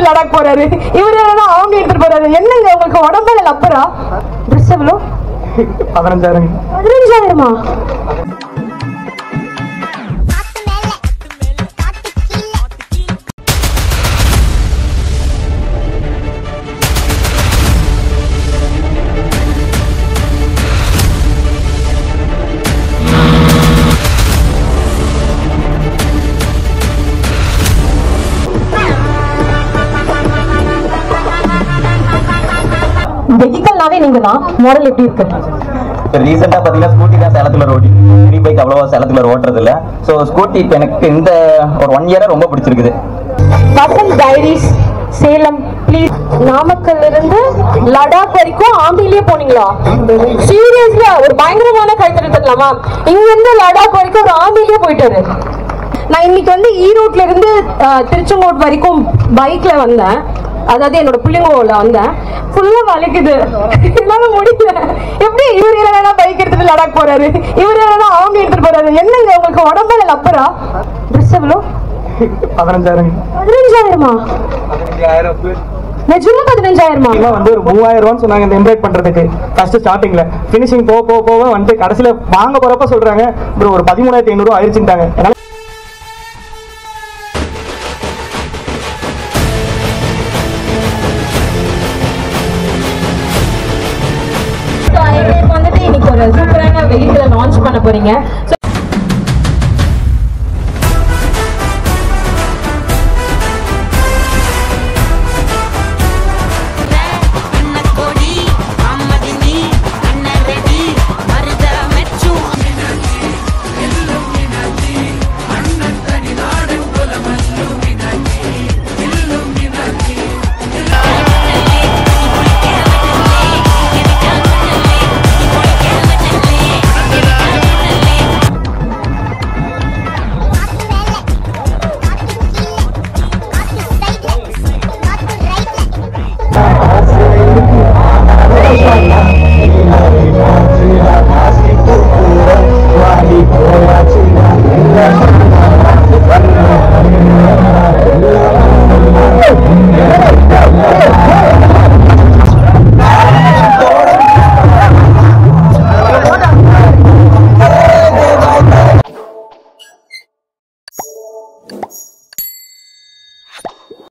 எடுத்துட்டு லடாக் போறாரு. இவரு அவங்க எடுத்துட்டு போறாரு. என்னங்க உங்களுக்கு உடம்புல லப்பரா? ட்ரெஸ் எவ்வளோ? 15,000. 15,000மா? வெஹிக்கல்னாவே நீங்க தான். மாடல் எப்படி இருக்கு? ரீசெண்டா பாத்தீங்கன்னா ஸ்கூட்டி தான் சேலத்துல ஓட்டி, ஃப்ரீ பைக் அவ்வளவா சேலத்துல ஓட்டுறது இல்ல. சோ ஸ்கூட்டி இப்போ எனக்கு இந்த ஒரு 1 இயரா ரொம்ப பிடிச்சிருக்குது. Vasanth diaries Salem please. நாமக்கல்ல இருந்து லடாக் வரைக்கும் ஆம்பிலேயே போனீங்களா? சீரியஸ்லா ஒரு பயங்கரமான கைத்தறித்தலாமா? இங்க இருந்து லடாக் வரைக்கும் ஒரு ஆம்பிலேயே போயிட்டாரு. நான் இன்னைக்கு வந்து ஈரோட்ல இருந்து திருச்செங்கோடு வரைக்கும் பைக்ல வந்தேன். அதாவது என்னோட புள்ளிங்கோல வந்தேன். ஃபுல்லா வலிக்குது, என்னால முடியல. எப்படி இவர் இல்லைன்னா பைக் எடுத்துட்டு லடாக் போறாரு, இவர் இல்லைன்னா அவங்க எடுத்துட்டு போறாரு. என்னங்க உங்களுக்கு உடம்புல லப்பரா? ட்ரெஸ் எவ்வளோ? 15,000. 15,000மா? 15,000. நிஜமா 15,000மா? வந்து ஒரு 3,000 சொன்னாங்க இந்த எம்ப்ராய்ட் பண்றதுக்கு. ஃபர்ஸ்ட் ஸ்டார்டிங்ல ஃபினிஷிங் போக வந்து கடைசியில வாங்க போறப்ப சொல்றாங்க ப்ரோ ஒரு 13,500 ஆயிடுச்சுட்டாங்க. வந்துட்டு இன்னைக்கு ஒரு சூப்பரான வெஹிக்கிளை லான்ச் பண்ண போறீங்க. ஸோ